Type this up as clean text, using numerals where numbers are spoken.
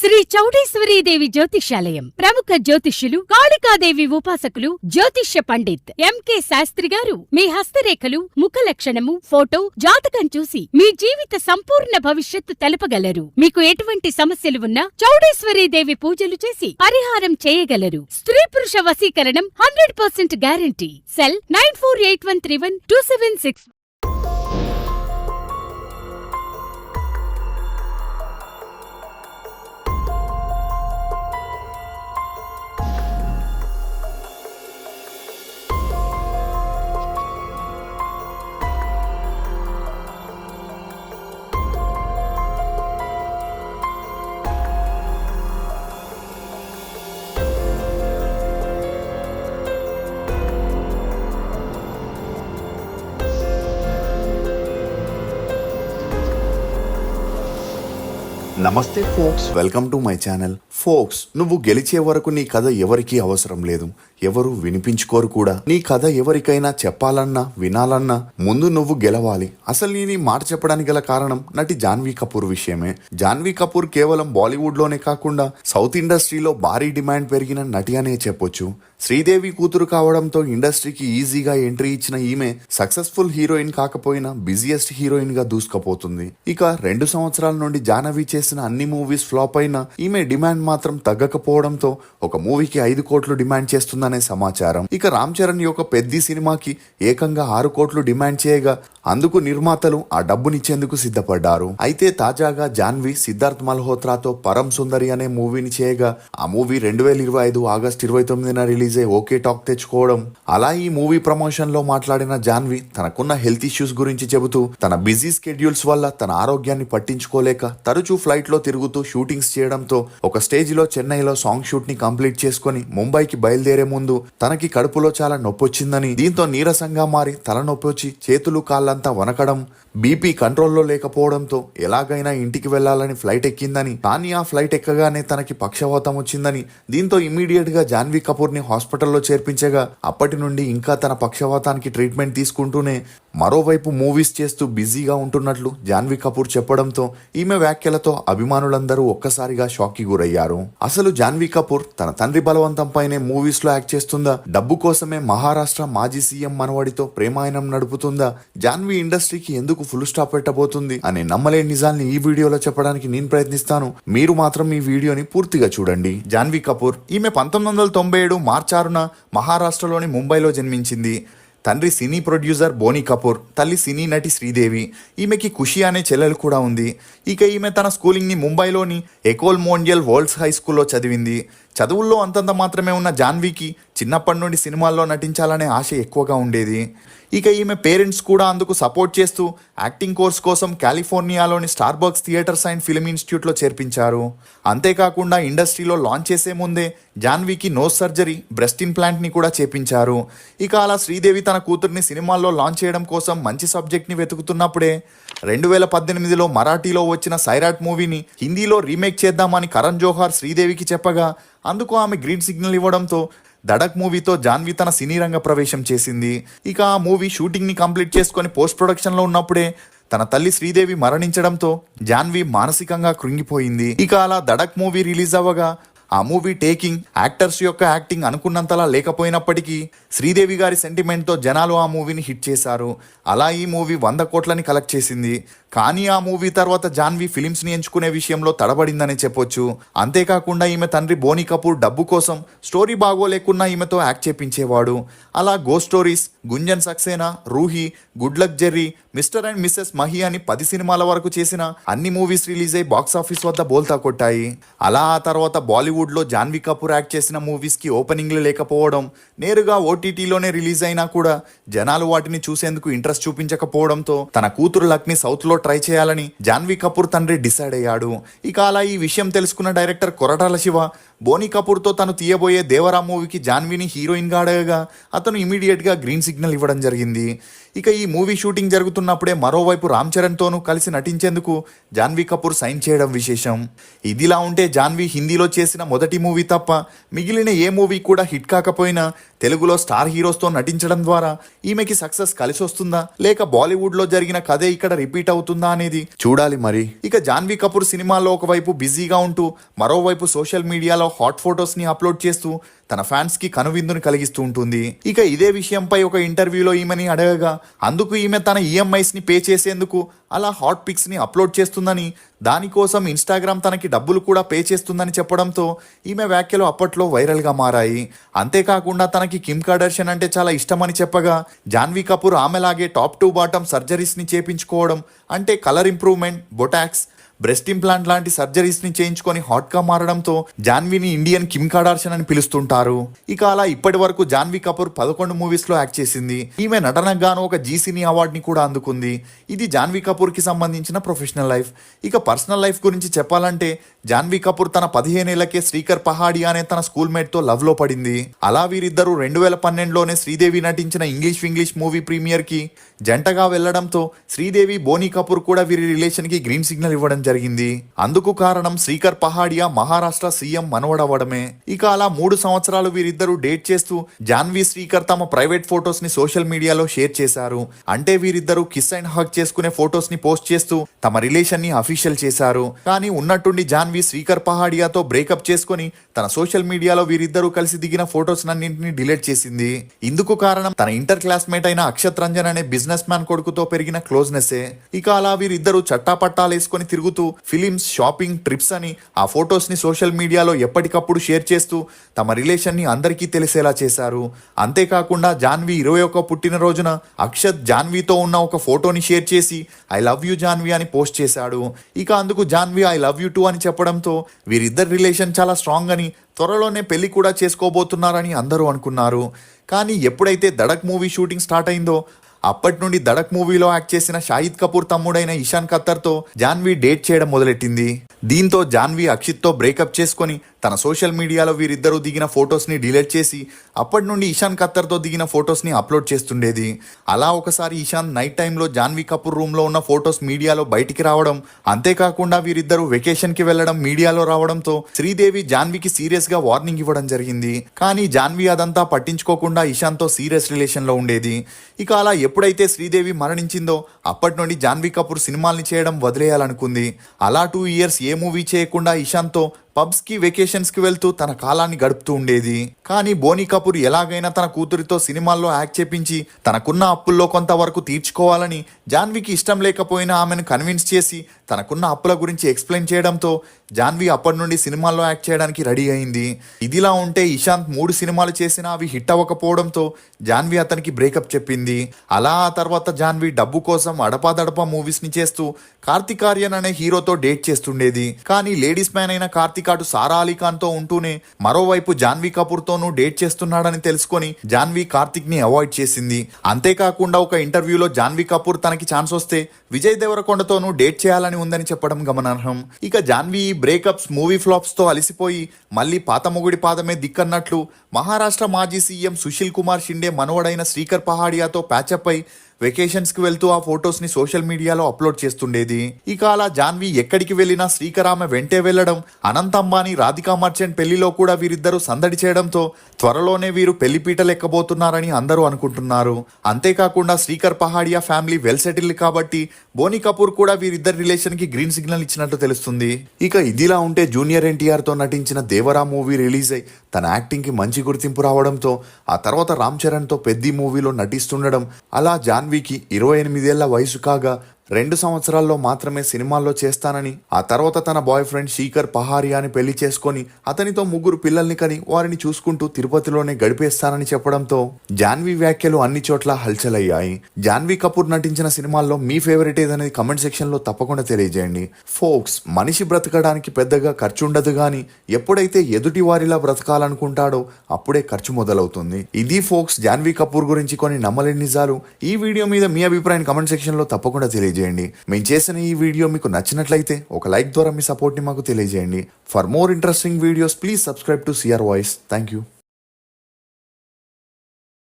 శ్రీ చౌడేశ్వరీదేవి జ్యోతిష్యాలయం ప్రముఖ జ్యోతిష్యులు కాళికాదేవి ఉపాసకులు జ్యోతిష్య పండిత్ ఎంకే శాస్త్రి గారు మీ హస్తరేఖలు ముఖ లక్షణము ఫోటో జాతకం చూసి మీ జీవిత సంపూర్ణ భవిష్యత్తు తెలపగలరు. మీకు ఎటువంటి సమస్యలు ఉన్నా చౌడేశ్వరీదేవి పూజలు చేసి పరిహారం చేయగలరు. స్త్రీ పురుష వశీకరణం 100% గ్యారంటీ. సెల్ 9481312766. నమస్తే folks, welcome to my channel. Folks, నువ్వు గెలిచే వరకు నీ కథ ఎవరికీ అవసరం లేదు, ఎవరు వినిపించుకోరు కూడా. నీ కథ ఎవరికైనా చెప్పాలన్నా వినాలన్నా ముందు నువ్వు గెలవాలి. అసలు నేను ఈ మాట చెప్పడానికి గల కారణం నటి జాన్వీ కపూర్ విషయమే. జాన్వీ కపూర్ కేవలం బాలీవుడ్ లోనే కాకుండా సౌత్ ఇండస్ట్రీలో భారీ డిమాండ్ పెరిగిన నటి అనే చెప్పొచ్చు. శ్రీదేవి కూతురు కావడంతో ఇండస్ట్రీకి ఈజీగా ఎంట్రీ ఇచ్చిన ఈమె సక్సెస్ఫుల్ హీరోయిన్ కాకపోయినా బిజియెస్ట్ హీరోయిన్ గా దూసుకుపోతుంది. ఇక 2 సంవత్సరాల నుండి జాహ్నవి చేసిన అన్ని మూవీస్ ఫ్లాప్ అయినా ఈమె డిమాండ్ మాత్రం తగ్గకపోవడంతో ఒక మూవీకి 5 కోట్లు డిమాండ్ చేస్తుందనే సమాచారం. ఇక రామ్ చరణ్ యొక్క పెద్ద సినిమాకి ఏకంగా 6 కోట్లు డిమాండ్ చేయగా అందుకు నిర్మాతలు ఆ డబ్బునిచ్చేందుకు సిద్ధపడ్డారు. అయితే తాజాగా జాన్వీ సిద్ధార్థ్ మల్హోత్రాతో పరం సుందరి అనే మూవీని చేయగా ఆ మూవీ 2025 ఆగస్టు 29న రిలీజ్ అయ్యి ఓకే టాక్ తెచ్చుకోవడం. అలా ఈ మూవీ ప్రమోషన్ లో మాట్లాడిన జాన్వీ తనకున్న హెల్త్ ఇష్యూస్ గురించి చెబుతూ తన బిజీ స్కెడ్యూల్స్ వల్ల తన ఆరోగ్యాన్ని పట్టించుకోలేక తరచూ ఫ్లైట్ లో తిరుగుతూ షూటింగ్స్ చేయడంతో ఒక స్టేజ్ లో చెన్నైలో సాంగ్ షూట్ ని కంప్లీట్ చేసుకుని ముంబైకి బయలుదేరే ముందు తనకి కడుపులో చాలా నొప్పొచ్చిందని, దీంతో నీరసంగా మారి తలనొప్పి వచ్చి చేతులు కాళ్ళంతా వనకడం, బీపీ కంట్రోల్లో లేకపోవడంతో ఎలాగైనా ఇంటికి వెళ్లాలని ఫ్లైట్ ఎక్కిందని, కానీ ఆ ఫ్లైట్ ఎక్కగానే తనకి పక్షవాతం వచ్చిందని, దీంతో ఇమ్మీడియట్ గా జాన్వీ కపూర్ ని హాస్పిటల్లో చేర్పించగా అప్పటి నుండి ఇంకా తన పక్షవాతానికి ట్రీట్మెంట్ తీసుకుంటూనే మరోవైపు మూవీస్ చేస్తూ బిజీగా ఉంటున్నట్లు జాన్వీ కపూర్ చెప్పడంతో ఈమె వ్యాఖ్యలతో అభిమానులందరూ ఒక్కసారిగా షాక్ కి గురయ్యారు. అసలు జాన్వీ కపూర్ తన తండ్రి బలవంతంపైనే మూవీస్ లో యాక్ట్ చేస్తుందా, డబ్బు కోసమే మహారాష్ట్ర మాజీ సీఎం మనవడితో ప్రేమాయణం నడుపుతుందా, జాన్వీ ఇండస్ట్రీకి ఎందుకు ఫుల్ స్టాప్ పెట్టబోతుంది అనే నమ్మలేని నిజాల్ని ఈ వీడియోలో చెప్పడానికి నేను ప్రయత్నిస్తాను. మీరు మాత్రం ఈ వీడియోని పూర్తిగా చూడండి. జాన్వీ కపూర్ ఈమె 1997 మార్చి 6న మహారాష్ట్రలోని ముంబైలో జన్మించింది. తండ్రి సినీ ప్రొడ్యూసర్ బోనీ కపూర్, తల్లి సినీ నటి శ్రీదేవి. ఈమెకి ఖుషి అనే చెల్లెలు కూడా ఉంది. ఇక ఈమె తన స్కూలింగ్ని ముంబైలోని ఎకోల్ మోండియల్ వరల్డ్స్ హై స్కూల్లో చదివింది. చదువుల్లో అంతంత మాత్రమే ఉన్న జాన్వీకి చిన్నప్పటి నుండి సినిమాల్లో నటించాలనే ఆశ ఎక్కువగా ఉండేది. ఇక ఈమె పేరెంట్స్ కూడా అందుకు సపోర్ట్ చేస్తూ యాక్టింగ్ కోర్స్ కోసం కాలిఫోర్నియాలోని స్టార్బక్స్ థియేటర్స్ అండ్ ఫిల్మ్ ఇన్స్టిట్యూట్లో చేర్పించారు. అంతేకాకుండా ఇండస్ట్రీలో లాంచ్ చేసే ముందే జాన్వీకి నోస్ సర్జరీ, బ్రెస్ట్ ఇంప్లాంట్ని కూడా చేపించారు. ఇక అలా శ్రీదేవి తన కూతుర్ని సినిమాల్లో లాంచ్ చేయడం కోసం మంచి సబ్జెక్ట్ని వెతుకుతున్నప్పుడే 2018లో మరాఠీలో వచ్చిన సైరాట్ మూవీని హిందీలో రీమేక్ చేద్దామని కరణ్ జోహార్ శ్రీదేవికి చెప్పగా అందుకు ఆమె గ్రీన్ సిగ్నల్ ఇవ్వడంతో దడక్ మూవీతో జాన్వీ తన సినీ రంగ ప్రవేశం చేసింది. ఇక ఆ మూవీ షూటింగ్ని కంప్లీట్ చేసుకొని పోస్ట్ ప్రొడక్షన్లో ఉన్నప్పుడే తన తల్లి శ్రీదేవి మరణించడంతో జాన్వీ మానసికంగా కృంగిపోయింది. ఇక అలా దడక్ మూవీ రిలీజ్ అవ్వగా ఆ మూవీ టేకింగ్, యాక్టర్స్ యొక్క యాక్టింగ్ అనుకున్నంతలా లేకపోయినప్పటికీ శ్రీదేవి గారి సెంటిమెంట్తో జనాలు ఆ మూవీని హిట్ చేశారు. అలా ఈ మూవీ 100 కోట్లని కలెక్ట్ చేసింది. కానీ ఆ మూవీ తర్వాత జాన్వీ ఫిలిమ్స్ని ఎంచుకునే విషయంలో తడబడిందనే చెప్పొచ్చు. అంతేకాకుండా ఈమె తండ్రి బోనీ కపూర్ డబ్బు కోసం స్టోరీ బాగోలేకున్నా ఈమెతో యాక్ట్ చేపించేవాడు. అలా ghost stories, Gunjan Saxena, Roohi, good luck Jerry, Mr and Mrs Mahi అని 10 సినిమాల వరకు చేసిన అన్ని మూవీస్ రిలీజ్ అయ్యి బాక్సాఫీస్ వద్ద బోల్తా కొట్టాయి. అలా ఆ తర్వాత బాలీవుడ్లో జాన్వీ కపూర్ యాక్ట్ చేసిన మూవీస్కి ఓపెనింగ్లు లేకపోవడం, నేరుగా ఓటీటీలోనే రిలీజ్ అయినా కూడా జనాలు వాటిని చూసేందుకు ఇంట్రెస్ట్ చూపించకపోవడంతో తన కూతురు లక్ని సౌత్లో ట్రై చేయాలని జాన్వీ కపూర్ తండ్రి డిసైడ్ అయ్యాడు. ఇక అలా ఈ విషయం తెలుసుకున్న డైరెక్టర్ కొరటాల శివ బోనీ కపూర్తో తను తీయబోయే దేవరా మూవీకి జాన్వీని హీరోయిన్గా అడగగా అతను ఇమీడియట్గా గ్రీన్ సిగ్నల్ ఇవ్వడం జరిగింది. ఇక ఈ మూవీ షూటింగ్ జరుగుతున్నప్పుడే మరోవైపు రామ్ చరణ్తోనూ కలిసి నటించేందుకు జాన్వీ కపూర్ సైన్ చేయడం విశేషం. ఇదిలా ఉంటే జాన్వీ హిందీలో చేసిన మొదటి మూవీ తప్ప మిగిలిన ఏ మూవీ కూడా హిట్ కాకపోయినా తెలుగులో స్టార్ హీరోస్తో నటించడం ద్వారా ఈమెకి సక్సెస్ కలిసి వస్తుందా లేక బాలీవుడ్లో జరిగిన కథే ఇక్కడ రిపీట్ అవుతుందా అనేది చూడాలి మరి. ఇక జాన్వీ కపూర్ సినిమాల్లో ఒకవైపు బిజీగా ఉంటూ మరోవైపు సోషల్ మీడియాలో హాట్ ఫొటోస్ని అప్లోడ్ చేస్తూ తన ఫ్యాన్స్ కి కనువిందుని కలిగిస్తూ ఉంటుంది. ఇక ఇదే విషయంపై ఒక ఇంటర్వ్యూలో ఈమెని అడగగా అందుకు ఈమె తన ఈఎంఐస్ ని పే చేసేందుకు అలా హాట్ పిక్స్ ని అప్లోడ్ చేస్తుందని, దానికోసం ఇన్స్టాగ్రామ్ తనకి డబ్బులు కూడా పే చేస్తుందని చెప్పడంతో ఈమె వ్యాఖ్యలు అప్పట్లో వైరల్ గా మారాయి. అంతేకాకుండా తనకి కిమ్ కర్దాషియన్ అంటే చాలా ఇష్టమని చెప్పగా జాన్వీ కపూర్ ఆమెలాగే టాప్ టు బాటమ్ సర్జరీస్ ని చేపించుకోవడం అంటే colour improvement, Botox, breast implant లాంటి సర్జరీస్ ని చేయించుకొని హాట్ గా మారడంతో జాన్వీని ఇండియన్ కిమ్ కర్దాషియన్ అని పిలుస్తుంటారు. ఇక అలా ఇప్పటి వరకు జాన్వీ కపూర్ 11 మూవీస్ లో యాక్ట్ చేసింది. ఈమె నటనకు గాను ఒక జీ సినీ అవార్డ్ ని కూడా అందుకుంది. ఇది జాన్వీ కపూర్ కి సంబంధించిన ప్రొఫెషనల్ లైఫ్. ఇక పర్సనల్ లైఫ్ గురించి చెప్పాలంటే జాన్వీ కపూర్ తన 15 ఏళ్లకే శ్రీకర్ పహాడియా అనే తన స్కూల్ మేట్ తో లవ్ లో పడింది. అలా వీరిద్దరూ 2012లోనే శ్రీదేవి నటించిన ఇంగ్లీష్ మూవీ ప్రీమియర్ కి జంటగా వెళ్లడంతో శ్రీదేవి, బోనీ కపూర్ కూడా వీరి రిలేషన్ కి గ్రీన్ సిగ్నల్ ఇవ్వడం జరిగింది. అందుకు కారణం శ్రీకర్ పహాడియా మహారాష్ట్ర సీఎం మనవడవడమే. ఇక అలా 3 సంవత్సరాలు వీరిద్దరూ డేట్ చేస్తూ జాన్వీ, శ్రీకర్ తమ ప్రైవేట్ ఫొటోస్ ని సోషల్ మీడియాలో షేర్ చేశారు. అంటే వీరిద్దరూ కిస్ అండ్ హగ్ చేసుకునే ఫొటోస్ ని పోస్ట్ చేస్తూ తమ రిలేషన్ ని అఫీషియల్ చేశారు. కానీ ఉన్నట్టుండి జాన్వీ శ్రీకర్ పహాడియాతో బ్రేకప్ చేసుకుని తన సోషల్ మీడియాలో వీరిద్దరూ కలిసి దిగిన ఫొటోస్ అన్నింటినీ డిలీట్ చేసింది. ఇందుకు కారణం తన ఇంటర్ క్లాస్మేట్ అయిన అక్షత్ రంజన్ అనే బిజినెస్ మ్యాన్ కొడుకుతో పెరిగిన క్లోజ్నెస్. ఇక అలా వీరిద్దరూ చట్టాపట్టాలేసుకొని తిరుగుతూ ఫిలిమ్స్, షాపింగ్, ట్రిప్స్ అని ఆ ఫొటోస్ ని సోషల్ మీడియాలో ఎప్పటికప్పుడు షేర్ చేస్తూ తమ రిలేషన్ ని అందరికీ తెలిసేలా చేశారు. అంతేకాకుండా జాన్వీ 21వ పుట్టినరోజున అక్షత్ జాన్వీతో ఉన్న ఒక ఫోటోని షేర్ చేసి ఐ లవ్ యూ జాన్వీ అని పోస్ట్ చేశాడు. ఇక అందుకు Janhvi I love you two అని చెప్పడంతో వీరిద్దరి రిలేషన్ చాలా స్ట్రాంగ్ అని, త్వరలోనే పెళ్లి కూడా చేసుకోబోతున్నారని అందరూ అనుకున్నారు. కానీ ఎప్పుడైతే ధడక్ మూవీ షూటింగ్ స్టార్ట్ అయిందో అప్పటి నుండి ధడక్ మూవీలో యాక్ట్ చేసిన షాహిద్ కపూర్ తమ్ముడైన ఇషాన్ ఖత్తర్తో జాన్వీ డేట్ చేయడం మొదలెట్టింది. దీంతో జాన్వీ అక్షిత్తో బ్రేకప్ చేసుకొని తన సోషల్ మీడియాలో వీరిద్దరూ దిగిన ఫొటోస్ని డిలీట్ చేసి అప్పటి నుండి ఇషాన్ ఖత్తర్తో దిగిన ఫొటోస్ని అప్లోడ్ చేస్తుండేది. అలా ఒకసారి ఇషాన్ నైట్ టైంలో జాన్వీ కపూర్ రూమ్లో ఉన్న ఫొటోస్ మీడియాలో బయటికి రావడం, అంతేకాకుండా వీరిద్దరూ వెకేషన్కి వెళ్లడం మీడియాలో రావడంతో శ్రీదేవి జాన్వీకి సీరియస్గా వార్నింగ్ ఇవ్వడం జరిగింది. కానీ జాన్వీ అదంతా పట్టించుకోకుండా ఇషాన్తో సీరియస్ రిలేషన్లో ఉండేది. ఇక అలా ఎప్పుడైతే శ్రీదేవి మరణించిందో అప్పటి నుండి జాన్వీ కపూర్ సినిమాల్ని చేయడం వదిలేయాలనుకుంది. అలా 2 ఇయర్స్ ఏ మూవీ చేయకుండా ఇషాన్తో పబ్స్ కి, వెకేషన్స్ కి వెళ్తూ తన కాలాన్ని గడుపుతూ ఉండేది. కానీ బోనీ కపూర్ ఎలాగైనా తన కూతురితో సినిమాల్లో యాక్ట్ చేపించి తనకున్న అప్పుల్లో కొంతవరకు తీర్చుకోవాలని జాన్వీకి ఇష్టం లేకపోయినా ఆమెను కన్విన్స్ చేసి తనకున్న అప్పుల గురించి ఎక్స్ప్లెయిన్ చేయడంతో జాన్వీ అప్పటి నుండి సినిమాల్లో యాక్ట్ చేయడానికి రెడీ అయింది. ఇదిలా ఉంటే ఇషాంత్ 3 సినిమాలు చేసినా అవి హిట్ అవ్వకపోవడంతో జాన్వీ అతనికి బ్రేకప్ చెప్పింది. అలా ఆ తర్వాత జాన్వీ డబ్బు కోసం అడపాదడపా మూవీస్ ని చేస్తూ కార్తిక్ ఆర్యన్ అనే హీరోతో డేట్ చేస్తుండేది. కానీ లేడీస్ మ్యాన్ అయిన కార్తిక్ అటు సారా అలీ ఖాన్ తో ఉంటూనే మరోవైపు జాన్వీ కపూర్ తోనూ డేట్ చేస్తున్నాడని తెలుసుకొని జాన్వీ కార్తిక్ ని అవాయిడ్ చేసింది. అంతేకాకుండా ఒక ఇంటర్వ్యూలో జాన్వీ కపూర్ తనకి ఛాన్స్ వస్తే విజయ్ దేవరకొండతోనూ డేట్ చేయాలని ఉందని చెప్పడం గమనార్హం. ఇక జాన్వీ బ్రేకప్స్, మూవీ ఫ్లాప్స్ తో అలసిపోయి మళ్ళీ పాత మొగుడి పాదమే దిక్కన్నట్లు మహారాష్ట్ర మాజీ సీఎం సుశీల్ కుమార్ షిండే మనవడైన శ్రీకర్ పహాడియాతో ప్యాచప్ అయి వెకేషన్స్ కి వెళ్తూ ఆ ఫొటోస్ ని సోషల్ మీడియాలో అప్లోడ్ చేస్తుండేది. ఇక అలా జాన్వీ ఎక్కడికి వెళ్ళినా శ్రీకర్ ఆమె వెంటే వెళ్లడం, అనంత్ అంబానీ, రాధికా మర్చెంట్ పెళ్లిలో కూడా వీరిద్దరూ సందడి చేయడంతో త్వరలోనే వీరు పెళ్లిపీటలు ఎక్కబోతున్నారని అందరూ అనుకుంటున్నారు. అంతేకాకుండా Srikar Pahadia family well settled కాబట్టి బోనీ కపూర్ కూడా వీరిద్దరి రిలేషన్ కి గ్రీన్ సిగ్నల్ ఇచ్చినట్టు తెలుస్తుంది. ఇక ఇదిలా ఉంటే జూనియర్ ఎన్టీఆర్ తో నటించిన దేవరా మూవీ రిలీజ్ అయి తన యాక్టింగ్ కి మంచి గుర్తింపు రావడంతో ఆ తర్వాత రామ్ చరణ్ తో పెద్ది మూవీలో నటిస్తుండడం, అలా జాన్వీకి 28 ఏళ్ల వయసు కాగా 2 సంవత్సరాల్లో మాత్రమే సినిమాల్లో చేస్తానని, ఆ తర్వాత తన బాయ్ ఫ్రెండ్ శ్రీకర్ పహాడియాని పెళ్లి చేసుకొని అతనితో 3 పిల్లల్ని కని వారిని చూసుకుంటూ తిరుపతిలోనే గడిపేస్తానని చెప్పడంతో జాన్వీ వ్యాఖ్యలు అన్ని చోట్ల హల్చల్ అయ్యాయి. జాన్వీ కపూర్ నటించిన సినిమాల్లో మీ ఫేవరెట్ ఏదనేది కమెంట్ సెక్షన్ లో తప్పకుండా తెలియజేయండి. ఫోక్స్, మనిషి బ్రతకడానికి పెద్దగా ఖర్చు ఉండదు గాని ఎప్పుడైతే ఎదుటి వారిలా బ్రతకాలనుకుంటాడో అప్పుడే ఖర్చు మొదలవుతుంది. ఇది ఫోక్స్ జాన్వీ కపూర్ గురించి కొన్ని నమ్మలేని నిజాలు. ఈ వీడియో మీద మీ అభిప్రాయాన్ని కమెంట్ సెక్షన్ లో తప్పకుండా తెలియజేయండి. తెలియజేయండి. మేము చేసిన ఈ వీడియో మీకు నచ్చినట్లయితే ఒక లైక్ ద్వారా మీ సపోర్ట్ని మాకు తెలియజేయండి. For more interesting videos please subscribe to CR voice. Thank you.